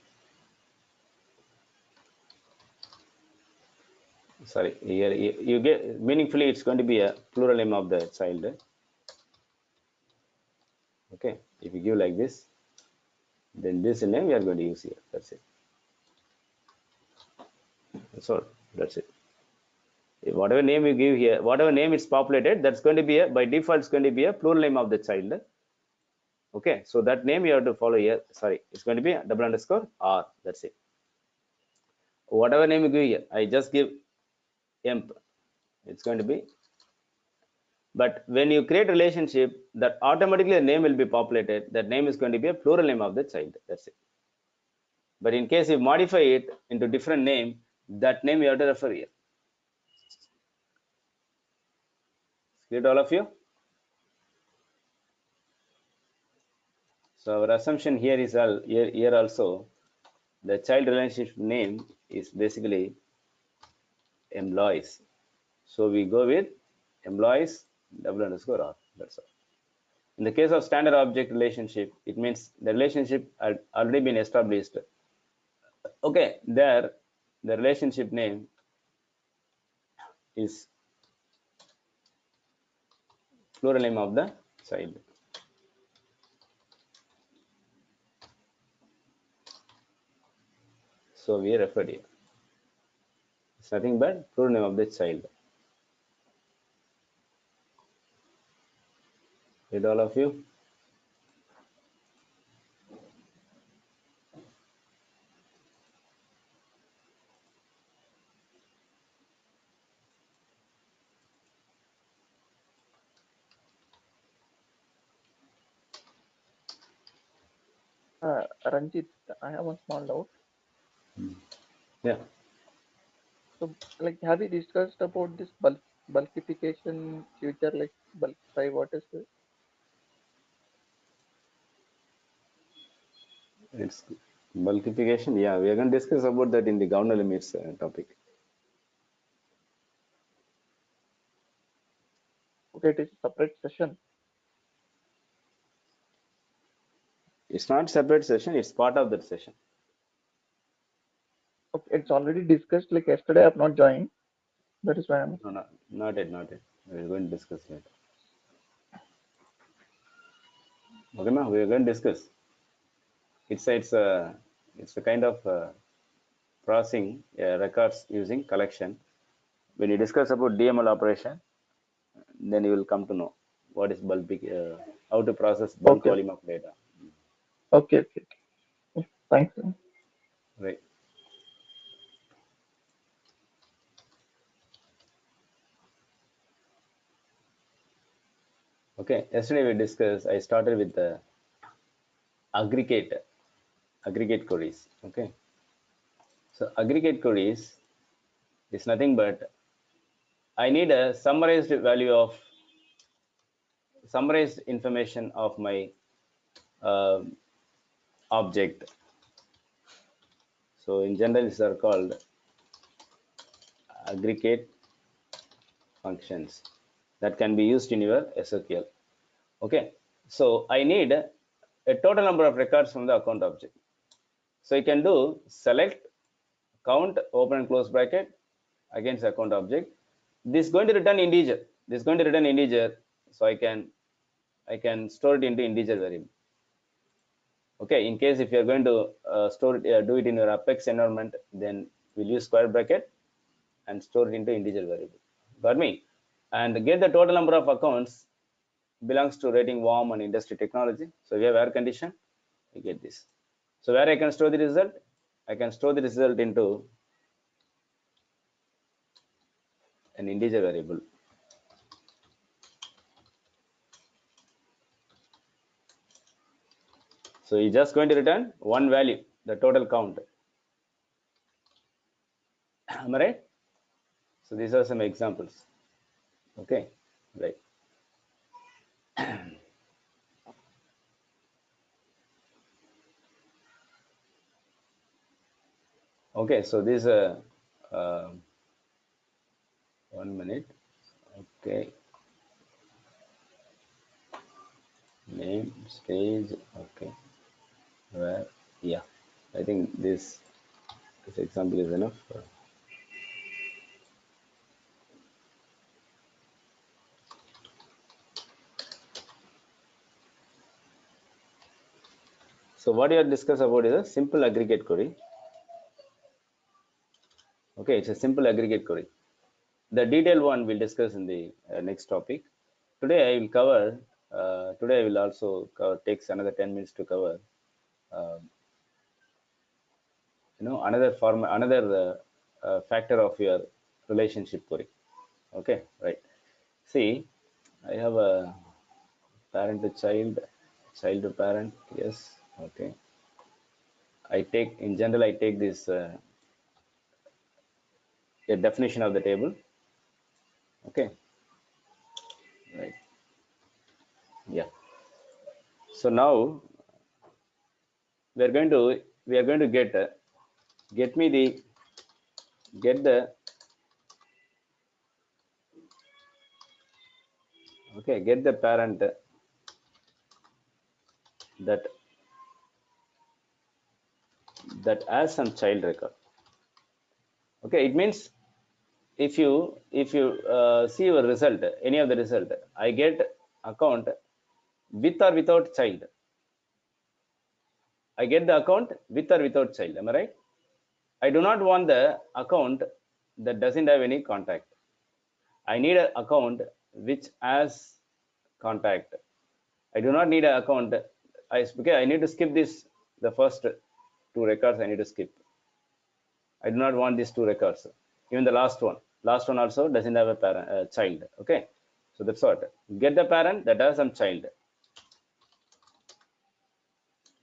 Sorry, here you get meaningfully it's going to be a plural name of the child. Okay, if you give like this, then this name we are going to use here. That's it. That's all. That's it. Whatever name you give here, whatever name is populated, that's going to be by default, it's going to be a plural name of the child. Okay, so that name you have to follow here. Sorry, it's going to be double underscore R. That's it. Whatever name you give here, I just give emp. It's going to be. But when you create relationship, that automatically the name will be populated. That name is going to be a plural name of the child. That's it. But in case you modify it into different name, that name you have to refer here. Clear to all of you? So our assumption here is here also the child relationship name is basically employees. So we go with employees double underscore R. That's all. In the case of standard object relationship, it means the relationship had already been established. Okay, there the relationship name is plural name of the child. So we referred here. It's nothing but plural name of the child. Did all of you? Ranjit, I have one small doubt. Yeah. So, like, have you discussed about this bulkification future, like bulkify? What is it? It's bulkification. Yeah, we are going to discuss about that in the governor limits topic. Okay, it is a separate session. It's not separate session. It's part of that session. Okay, it's already discussed. Like yesterday, I've not joined. That is why I'm. No, not yet, not yet. We're going to discuss later. Okay, ma, we're going to discuss. It's a kind of processing records using collection. When you discuss about DML operation, then you will come to know what is how to process bulk Okay, volume of data. okay, okay. Yeah, thanks. Right. Okay. Yesterday we discussed. I started with the aggregate queries. Okay. So aggregate queries is nothing but I need a summarized information of my uh, object. So in general, these are called aggregate functions that can be used in your SOQL. Okay, so I need a total number of records from the account object. So you can do select count open and close bracket against account object. This is going to return integer. This is going to return integer. So I can store it into integer variable. Okay, in case if you are going to do it in your Apex environment, then we'll use square bracket and store it into integer variable. Got me? And get the total number of accounts belongs to rating warm and industry technology. So we have air condition, we get this. So where I can store the result? I can store the result into an integer variable. So you're just going to return one value, the total count. Am I right? So these are some examples. Okay, right. Okay, so this 1 minute. Okay, name, stage. Okay, where? Yeah, I think this example is enough. So what you have discussed about is a simple aggregate query. Okay, it's a simple aggregate query. The detailed one we'll discuss in the next topic. Today I will cover. Today I will also takes another 10 minutes to cover. Uh, another factor of your relationship query. Okay, right. See, I have a parent to child, child to parent. Yes. Okay. I take in general. I take this a definition of the table. Okay. Right. Yeah. So now we are going to get me the get the okay get the parent that has some child record. Okay, it means if you see your result, any of the result, I get account with or without child. I get the account with or without child. Am I right? I do not want the account that doesn't have any contact. I need an account which has contact. I do not need an account. I need to skip this. The first two records I need to skip. I do not want these two records. Even the last one. Last one also doesn't have a child. Okay. So that's what. Get the parent that has some child.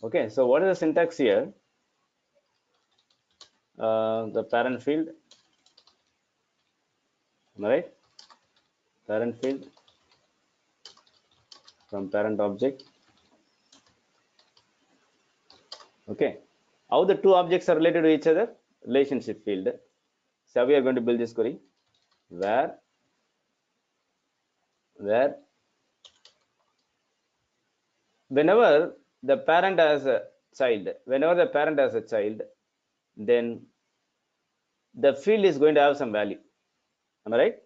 Okay. So what is the syntax here? The parent field. Am I right? Parent field from parent object. Okay. How the two objects are related to each other? Relationship field. So we are going to build this query where whenever the parent has a child, then the field is going to have some value. Am I right?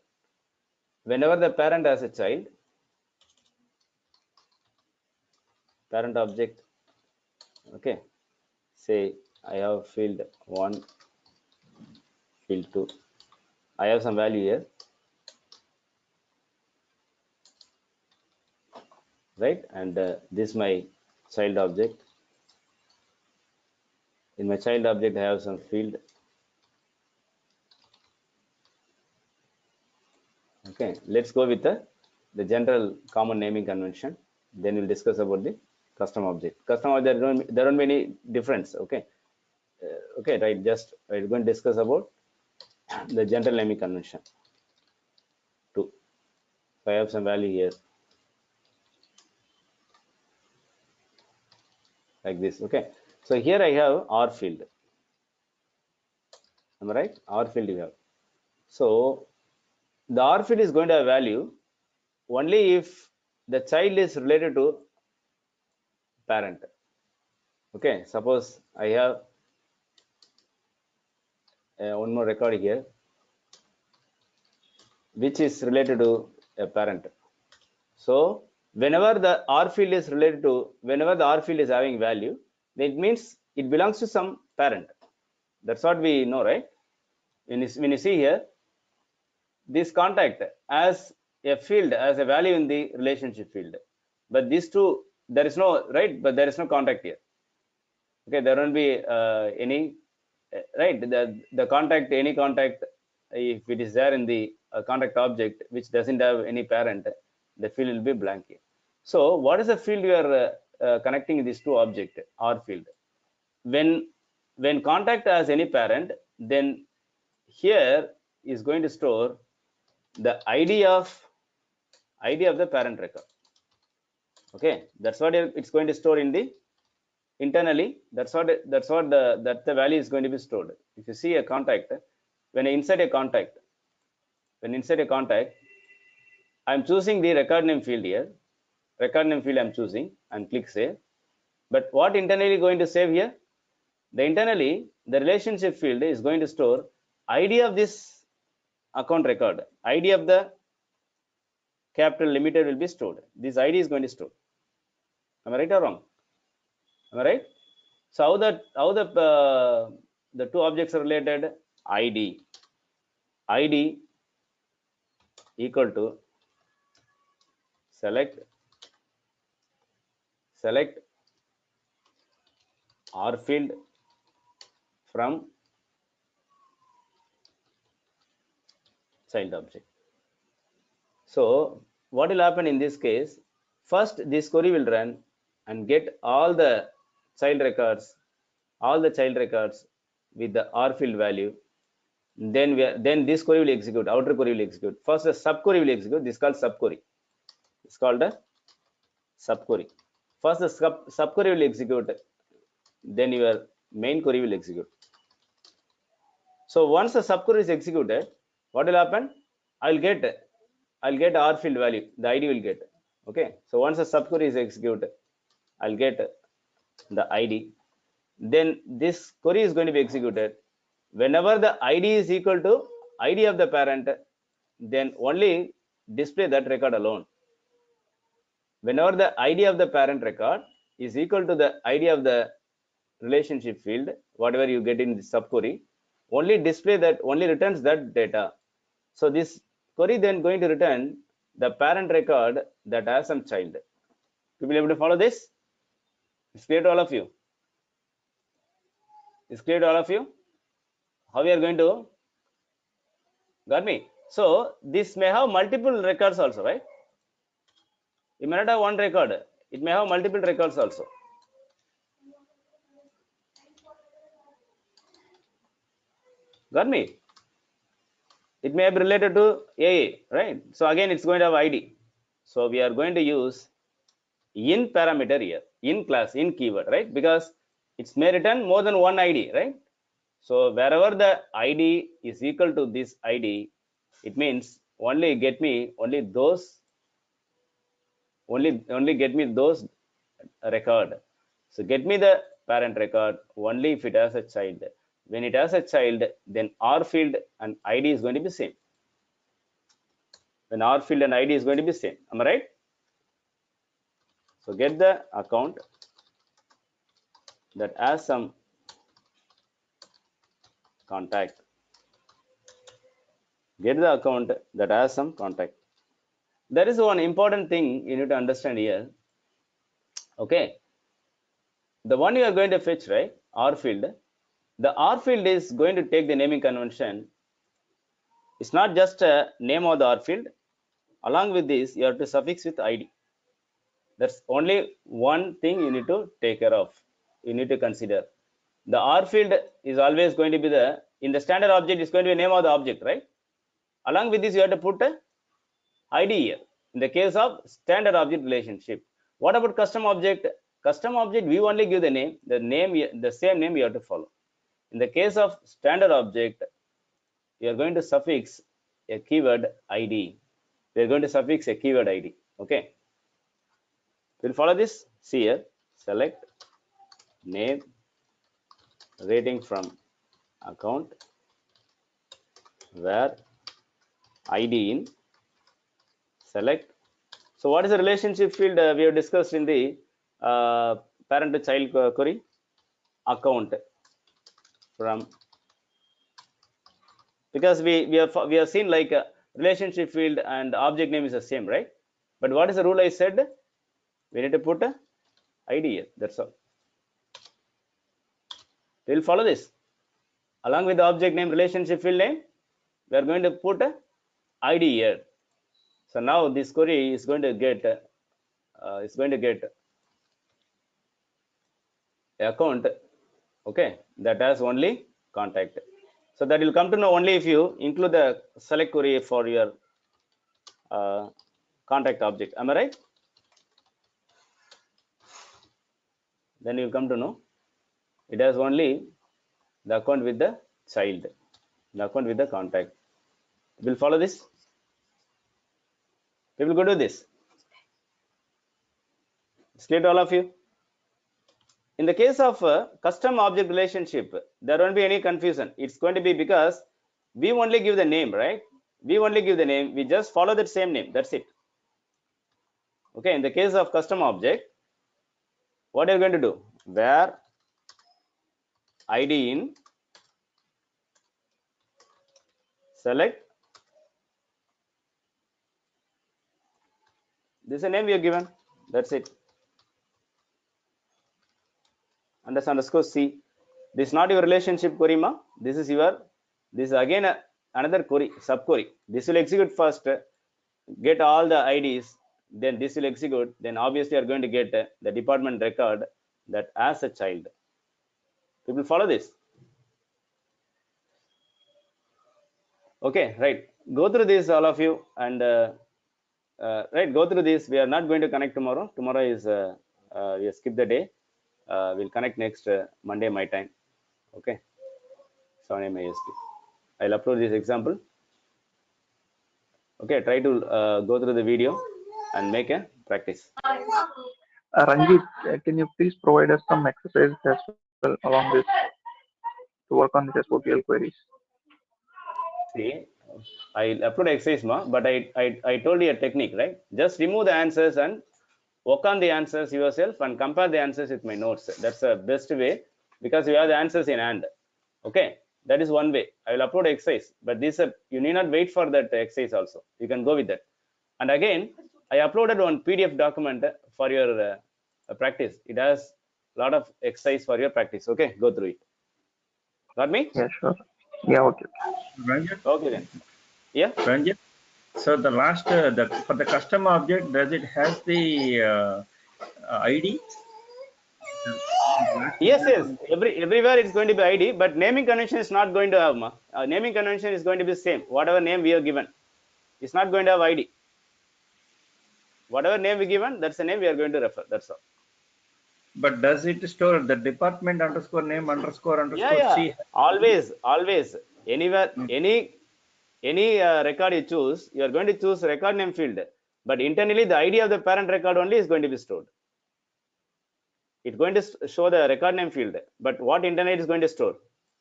Whenever the parent has a child, parent object, okay, say I have field 1, field 2, I have some value here, right? And this is my child object. In my child object I have some field. Okay, let's go with the general common naming convention. Then we'll discuss about the custom object. Custom object, there don't be any difference. Okay, okay, right. Just we're going to discuss about the general naming convention. 2. So I have some value here, like this. Okay, so here I have R field. Am I right? R field you have. So the R field is going to have value only if the child is related to parent. Okay, suppose I have one more record here which is related to a parent. So whenever the R field is related to, whenever the R field is having value, then it means it belongs to some parent. That's what we know, right? When you see here, this contact as a field, as a value in the relationship field, but these two, there is no, right? But there is no contact here. Okay, there won't be any, right? The contact, any contact, if it is there in the contact object which doesn't have any parent, the field will be blank here. So what is the field you are connecting these two objects, R field? When contact has any parent, then here is going to store the ID of the parent record. Okay, that's what it's going to store in the internally. That's what the value is going to be stored. If you see a contact, when inside a contact, I'm choosing the record name field here. Record name field I'm choosing and click save. But what internally going to save here? The internally, the relationship field is going to store ID of this account record. ID of the capital limited will be stored. This ID is going to store. Am I right or wrong? Am I right? So how the two objects are related? ID equal to select R field from child object. So what will happen in this case? First, this query will run and get all the child records with the R field value. Then this query will execute. Outer query will execute. First, the sub query will execute. This is called sub query. It's called a sub query. First, the sub query will execute. Then your main query will execute. So once the sub query is executed, what will happen? I'll get R field value. The ID will get. Okay. So once the sub query is executed, I'll get the ID. Then this query is going to be executed. Whenever the ID is equal to ID of the parent, then only display that record alone. Whenever the ID of the parent record is equal to the ID of the relationship field, whatever you get in the sub query, only display that, only returns that data. So this query then going to return the parent record that has some child. You will be able to follow this? It's clear to all of you? It's clear to all of you? How we are going to? Got me? So this may have multiple records also, right? It may not have one record. It may have multiple records also. Got me? It may be related to AA, right? So again, it's going to have ID. So we are going to use in parameter here, in class, in keyword, right? Because it's may return more than one ID, right? So wherever the ID is equal to this ID, it means only get me only those, only get me those record. So get me the parent record only if it has a child. When it has a child, then R field and ID is going to be same. When R field and ID is going to be same. Am I right? So get the account that has some contact. Get the account that has some contact. There is one important thing you need to understand here. Okay. The one you are going to fetch, right? R field. The R field is going to take the naming convention. It's not just a name of the R field. Along with this, you have to suffix with ID. That's only one thing you need to take care of. You need to consider. The R field is always going to be the, in the standard object, is going to be a name of the object, right? Along with this, you have to put a ID here. In the case of standard object relationship. What about custom object? Custom object, we only give the name, the same name you have to follow. In the case of standard object, you are going to suffix a keyword ID. We are going to suffix a keyword ID. Okay. We'll follow this. See here. Select name, rating from account, where ID in, select. So what is the relationship field we have discussed in the parent to child query? Account from, because we have seen like relationship field and object name is the same, right? But what is the rule I said? We need to put a ID here. That's all. We'll follow this. Along with the object name, relationship field name, we are going to put a ID here. So now this query is going to get account, okay, that has only contact. So that will come to know only if you include the select query for your contact object. Am I right? Then you come to know it has only the account with the child, the account with the contact. We'll follow this. We will go to this. It's clear to all of you? In the case of custom object relationship, there won't be any confusion. It's going to be because we only give the name, right? We only give the name. We just follow that same name. That's it. Okay. In the case of custom object, what are you going to do? Where ID in, select. This is a name we have given. That's it. Underscore C. This is not your relationship query, ma. This is again another query, sub query. This will execute first, get all the IDs, then this will execute. Then obviously you are going to get the department record that as a child. People follow this. Okay, right. Go through this, all of you, and right, go through this. We are not going to connect tomorrow. Tomorrow is we skip the day. We'll connect next Monday my time. Okay, 7 AM IST. I'll upload this example. Okay, try to go through the video and make a practice. Ranjit, can you please provide us some exercises as well along this to work on the SOQL queries? See, I'll upload exercise, ma, but I told you a technique, right? Just remove the answers and work on the answers yourself and compare the answers with my notes. That's the best way because you have the answers in hand. Okay, that is one way. I will upload exercise, but this you need not wait for that exercise also. You can go with that. And again, I uploaded one PDF document for your practice. It has a lot of exercise for your practice. Okay, go through it. Got me? Yeah, sure. Yeah, okay. Ranjit? Okay then. Yeah. Ranjit? So the last, for the custom object, does it has the ID? Yes, yes. Everywhere it's going to be ID, but naming convention is not going to have. Naming convention is going to be same. Whatever name we have given, it's not going to have ID. Whatever name we given, that's the name we are going to refer. That's all. But does it store the department underscore name underscore Yeah, underscore yeah. C? Always. Anywhere, any record you choose, you are going to choose record name field. But internally, the ID of the parent record only is going to be stored. It's going to show the record name field, but what internally is going to store?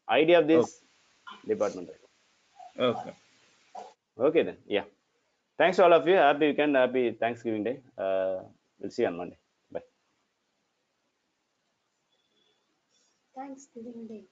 ID of this department record. Okay. Okay then. Yeah. Thanks to all of you. Happy weekend. Happy Thanksgiving Day. We'll see you on Monday. Bye. Thanksgiving Day.